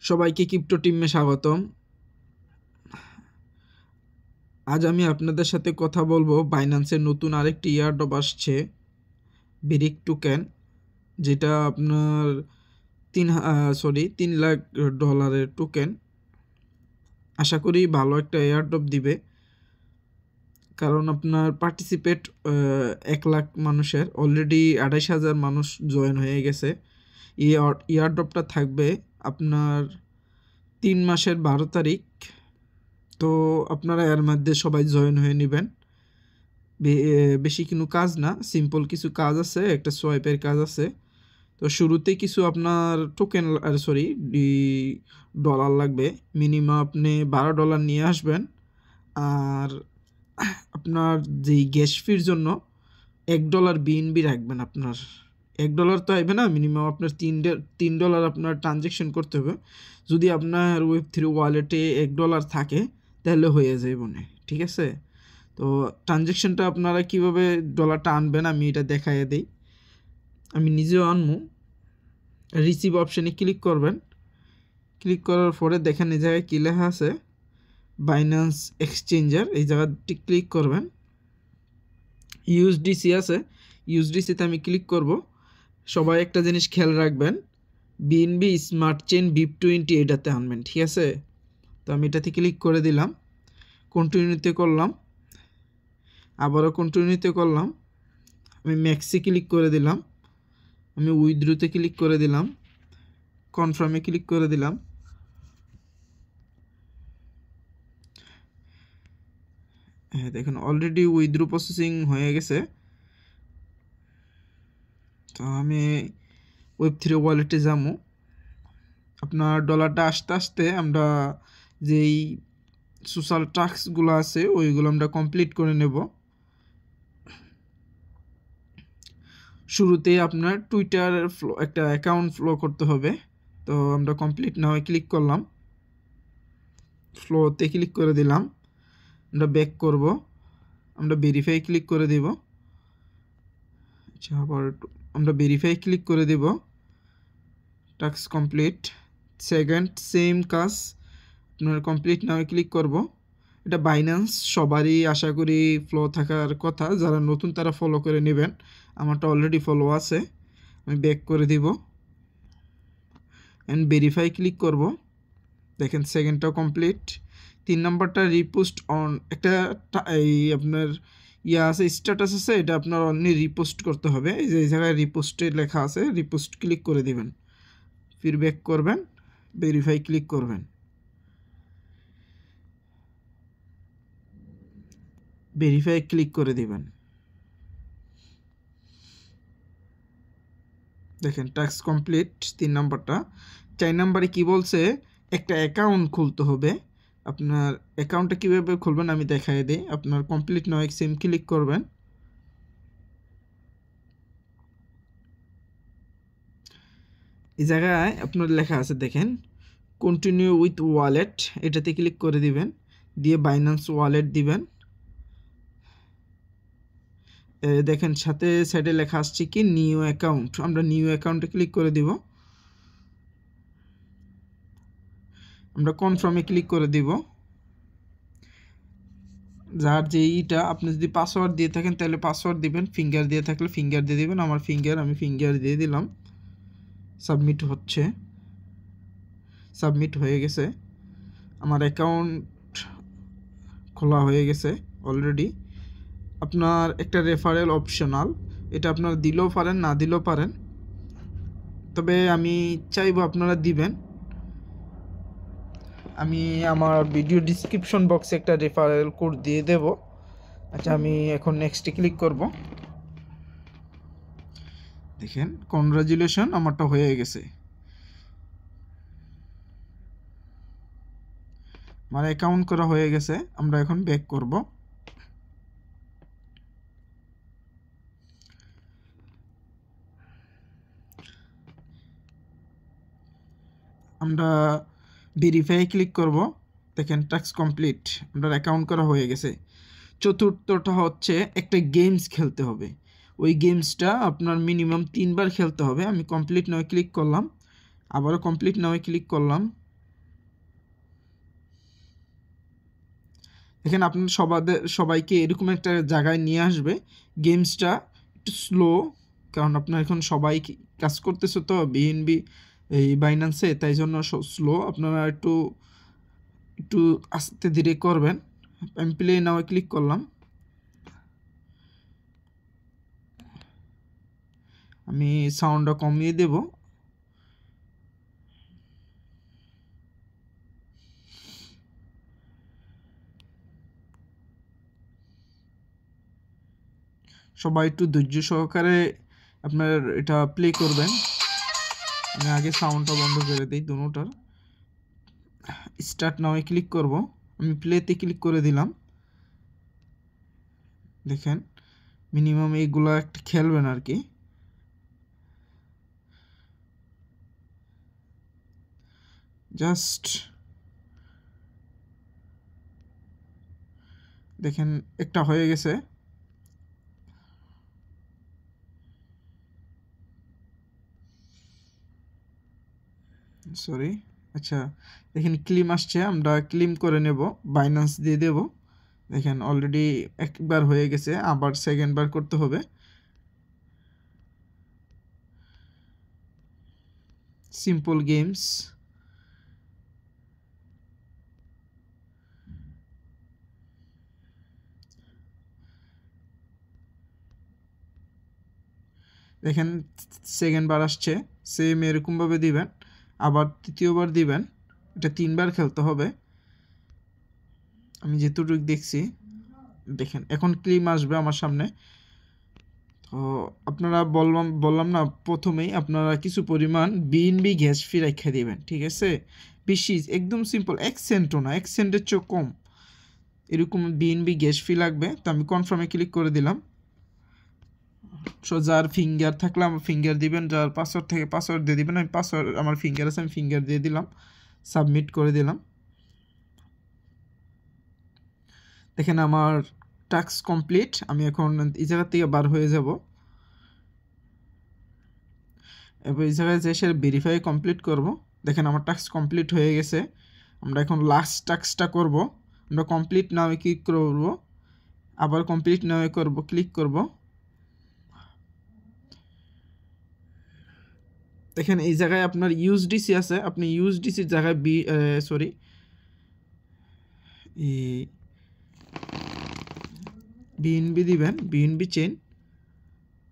সবাইকে ক্রিপ্টো টিমে স্বাগতম। আজ আমি আপনাদের সাথে কথা বলবো বাইন্যান্সের নতুন আরেকটি এয়ারড্রপ আসছে, বিরিক টোকেন, যেটা আপনার 3 লাখ টোকেন। আশা করি ভালো একটা এয়ারড্রপ দিবে, কারণ আপনার পার্টিসিপেট 1 লাখ মানুষের অলরেডি 28,000 মানুষ জয়েন হয়ে গেছে। এই এয়ারড্রপটা থাকবে আপনার 3 মাসের 12 তারিখ। তো আপনারা এর মধ্যে সবাই জয়েন হয়ে নেবেন। বেশি কোনো কাজ না, সিম্পল কিছু কাজ আছে, একটা সোয়াইপের কাজ আছে। তো শুরুতে কিছু আপনার টোকেন ডলার লাগবে। মিনিমাম আপনি $12 নিয়ে আসবেন। আর আপনার যেই গ্যাস ফির জন্য $1 বিএনবি রাখবেন। আপনার $1 তো আসবে না, মিনিমাম আপনার $3 আপনার ট্রানজ্যাকশন করতে হবে। যদি আপনার Web3 ওয়ালেটে $1 থাকে তাহলে হয়ে যাবে না, ঠিক আছে? তো ট্রানজ্যাকশনটা আপনারা কিভাবে ডলারটা আনবেন আমি এটা দেখাইয়ে দিই। আমি নিজেও আনবো। রিসিভ অপশানে ক্লিক করবেন। ক্লিক করার পরে দেখেন এই জায়গায় কী লেখা আছে, বাইন্যান্স এক্সচেঞ্জার, এই জায়গাটি ক্লিক করবেন। ইউএসডিসি আছে, ইউএসডিসিতে আমি ক্লিক করব। সবাই একটা জিনিস খেয়াল রাখবেন, বিএনবি স্মার্ট চেইন BIP20 এটাতে আনবেন, ঠিক আছে? তো আমি এটাতে ক্লিক করে দিলাম, কন্টিনিউতে করলাম, আবারও কন্টিনিউতে করলাম। আমি ম্যাক্সে ক্লিক করে দিলাম, আমি উইথড্রোতে ক্লিক করে দিলাম, কনফার্মে ক্লিক করে দিলাম। হ্যাঁ দেখুন অলরেডি উইথড্রো প্রসেসিং হয়ে গেছে। তো আমি Web3 ওয়ালেটে যাবো। আপনার ডলারটা আসতে আসতে আমরা যেই সোশ্যাল টাস্কগুলো আছে ওইগুলো আমরা কমপ্লিট করে নেব। শুরুতে আপনার টুইটার একটা অ্যাকাউন্ট ফলো করতে হবে। তো আমরা কমপ্লিট না হয় ক্লিক করলাম, ফ্লোতে ক্লিক করে দিলাম। আমরা ব্যাক করব, আমরা ভেরিফাই ক্লিক করে দেব। আচ্ছা, আবার আমরা ভেরিফাই ক্লিক করে দেব। Task complete. সেকেন্ড সেম কাজ আপনার কমপ্লিট না হয় ক্লিক করব। এটা বাইন্যান্স সবারই আশা করি ফলো থাকার কথা, যারা নতুন তারা ফলো করে নেবেন। আমারটা অলরেডি ফলো আছে। আমি ব্যাক করে দিব অ্যান্ড ভেরিফাই ক্লিক করব। দেখেন সেকেন্ডটাও কমপ্লিট। 3 নাম্বারটা রিপোস্ট অন, একটা এই আপনার আছে, স্ট্যাটাস আছে, এটা আপনার অনলি রিপোস্ট করতে হবে। এই যে এই জায়গায় রিপোস্টে লেখা আছে, রিপোস্ট ক্লিক করে দিবেন, ফির ব্যাক করবেন, ভেরিফাই ক্লিক করবেন, ভেরিফাই ক্লিক করে দিবেন। দেখেন টাস্ক কমপ্লিট 3 নাম্বারটা। 4 নাম্বারে কি বলছে, একটা অ্যাকাউন্ট খুলতে হবে। আপনার অ্যাকাউন্টটা কীভাবে খুলবেন আমি দেখাই দিই। আপনার কমপ্লিট নয় সেম ক্লিক করবেন। এই জায়গায় আপনার লেখা আছে দেখেন কন্টিনিউ উইথ ওয়ালেট, এটাতে ক্লিক করে দিবেন, দিয়ে বাইন্যান্স ওয়ালেট দিবেন। দেখেন সাথে সাইডে লেখা আসছে কি নিউ অ্যাকাউন্ট, আমরা নিউ অ্যাকাউন্টে ক্লিক করে দিব। আমরা কনফার্মে ক্লিক করে দিব। যার যেইটা আপনি যদি পাসওয়ার্ড দিয়ে থাকেন তাহলে পাসওয়ার্ড দিবেন, ফিঙ্গার দিয়ে থাকলে ফিঙ্গার দিয়ে দিবেন। আমার আমি ফিঙ্গার দিয়ে দিলাম। সাবমিট হচ্ছে, সাবমিট হয়ে গেছে। আমার অ্যাকাউন্ট খোলা হয়ে গেছে অলরেডি। আপনার একটা রেফারেল অপশনাল, এটা আপনারা দিলেও পারেন না দিলেও পারেন, তবে আমি চাইবো আপনারা দিবেন। আমি আমার ভিডিও ডিসক্রিপশন বক্সে একটা রেফারেল কোড দিয়ে দেব। আচ্ছা, আমি এখন নেক্সটে ক্লিক করব। দেখেন কনগ্রাচুলেশন, আমারটা হয়ে গেছে, আমার অ্যাকাউন্ট করা হয়ে গেছে। আমরা এখন ব্যাক করব। আমরা ভেরিফাই ক্লিক করব। দেখেন টাস্ক কমপ্লিট, আপনার অ্যাকাউন্ট করা হয়ে গেছে। চতুর্থটা হচ্ছে একটা গেমস খেলতে হবে। ওই গেমসটা আপনার মিনিমাম 3 বার খেলতে হবে। আমি কমপ্লিট নয় ক্লিক করলাম, আবারও কমপ্লিট নয় ক্লিক করলাম, এখানে আপনার সবাইকে এরকম একটা জায়গায় নিয়ে আসবে। গেমসটা একটু স্লো, কারণ আপনার এখন সবাই কাজ করতেছে তো বিএনবি এই বাইন্যান্সে, তাই জন্য স্লো। আপনারা একটু একটু আস্তে ধীরে করবেন। আমি প্লে নাও ক্লিক করলাম। আমি সাউন্ডটা কমিয়ে দেব। সবাই একটু ধৈর্য সহকারে আপনার এটা প্লে করবেন। আমি আগে সাউন্ডটা বন্ধ করে দিই দুটোটার। স্টার্ট নাও ক্লিক করব। আমি প্লেতে ক্লিক করে দিলাম। দেখেন মিনিমাম এইগুলো একটা খেলবেন আর কি। জাস্ট দেখেন একটা হয়ে গেছে। সরি, আচ্ছা দেখেন ক্লেম আসছে, আমরা ক্লেম করে নেব, বাইন্যান্স দিয়ে দেব। দেখেন অলরেডি একবার হয়ে গেছে, আবার সেকেন্ড বার করতে হবে। Simple games. দেখেন সেকেন্ড বার আসছে, সেম এরকমভাবে দিবেন, আবার তৃতীয়বার দিবেন। এটা 3 বার খেলতে হবে আমি যেটুকু দেখছি। দেখেন এখন ক্লেম আসবে আমার সামনে। তো আপনারা বললাম না প্রথমেই, আপনারা কিছু পরিমাণ বিএনবি গ্যাস ফি রেখে দিবেন, ঠিক আছে? বেশি একদম সিম্পল, 1 সেন্টও না, 1 সেন্টের চেয়ে কম এরকম বিএনবি গ্যাস ফি লাগবে। তো আমি কনফার্মে ক্লিক করে দিলাম। সো যার ফিঙ্গার থাকলে আমার ফিঙ্গার দিবেন, যার পাসওয়ার্ড থেকে পাসওয়ার্ড দিয়ে দিবেন। আমি পাসওয়ার্ড, আমার ফিঙ্গার আছে, আমি ফিঙ্গার দিয়ে দিলাম, সাবমিট করে দিলাম। দেখেন আমার টাস্ক কমপ্লিট। আমি এখন এই জায়গা থেকে বার হয়ে যাব। এবার এই জায়গায় যে সে ভেরিফাই কমপ্লিট করব। দেখেন আমার টাস্ক কমপ্লিট হয়ে গেছে। আমরা এখন লাস্ট টাস্কটা করব। আমরা কমপ্লিট নাও ক্লিক করব, আবার কমপ্লিট নাও করব, ক্লিক করব। দেখেন এই জায়গায় আপনার ইউএসডিসি আছে, আপনি ইউএসডিসির জায়গায় বিএনবি দিবেন, বিএনবি চেন।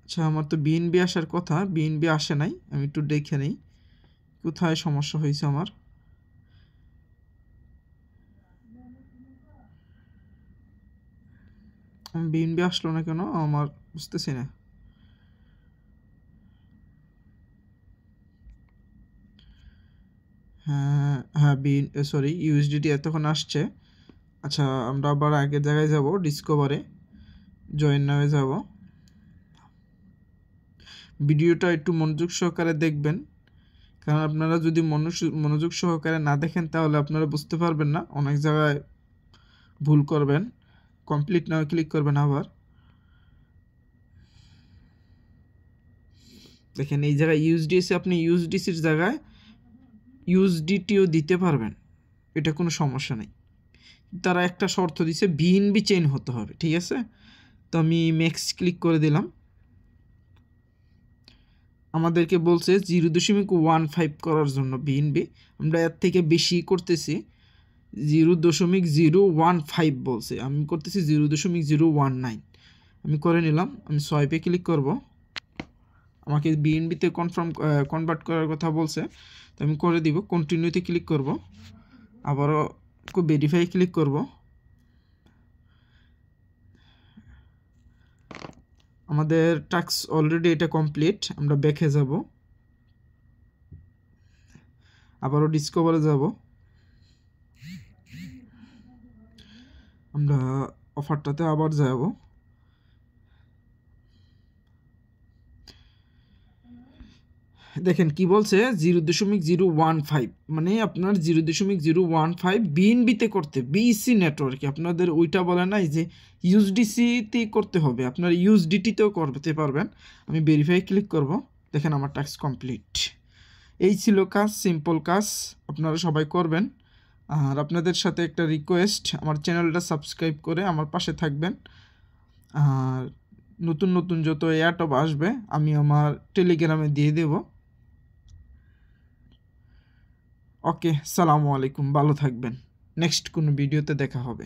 আচ্ছা আমার তো বিএনবি আসার কথা, বিএনবি আসে নাই। আমি একটু দেখে নেই কোথায় সমস্যা হয়েছে আমার। বিএনবি আসলো না কেন আমার, বুঝতেছি না। হ্যাঁ হ্যাঁ, ইউএসডিটি এতক্ষণ আসছে। আচ্ছা আমরা আবার আগের জায়গায় যাব, ডিসকভারে জয়েন নামে যাব। ভিডিওটা একটু মনোযোগ সহকারে দেখবেন, কারণ আপনারা যদি মনোযোগ সহকারে না দেখেন তাহলে আপনারা বুঝতে পারবেন না, অনেক জায়গায় ভুল করবেন। কমপ্লিট নাও ক্লিক করবেন আবার। দেখেন এই জায়গায় ইউএসডিসি, আপনি ইউএসডিসির জায়গায় ইউএসডিটিও দিতে পারবেন, এটা কোনো সমস্যা নেই। তারা একটা শর্ত দিছে বিএনবি চেইন হতে হবে, ঠিক আছে? তো আমি ম্যাক্স ক্লিক করে দিলাম। আমাদেরকে বলছে 0.15 করার জন্য বিএনবি, আমরা এর থেকে বেশি করতেছি। 0.015 বলছে, আমি করতেছি 0.019। আমি করে নিলাম। আমি সোয়াইপে ক্লিক করব। আমাকে বিএনবিতে কনভার্ট করার কথা বলছে, তো আমি করে দিব। কন্টিনিউতে ক্লিক করব, আবারও ভেরিফাই ক্লিক করব। আমাদের টাস্ক অলরেডি এটা কমপ্লিট। আমরা ব্যাকে যাব, আবারও ডিসকভারে যাব। আমরা অফারটাতে আবার যাব। দেখেন কি বলছে 0.015, মানে আপনার 0.015 বিএনবিতে করতে, বিইসি নেটওয়ার্কে, আপনাদের ওইটা বলে নাই যে ইউএসডিসিতে করতে হবে, আপনার ইউএসডিটিতেও করতে পারবেন। আমি ভেরিফাই ক্লিক করব। দেখেন আমার টাস্ক কমপ্লিট। এই ছিল কাজ, সিম্পল কাজ, আপনারা সবাই করবেন। আর আপনাদের সাথে একটা রিকোয়েস্ট, আমার চ্যানেলটা সাবস্ক্রাইব করে আমার পাশে থাকবেন। আর নতুন নতুন যত এয়ারটপ আসবে আমি আমার টেলিগ্রামে দিয়ে দেব। ওকে, সালামু আলাইকুম, ভালো থাকবেন। নেক্সট কোনো ভিডিওতে দেখা হবে।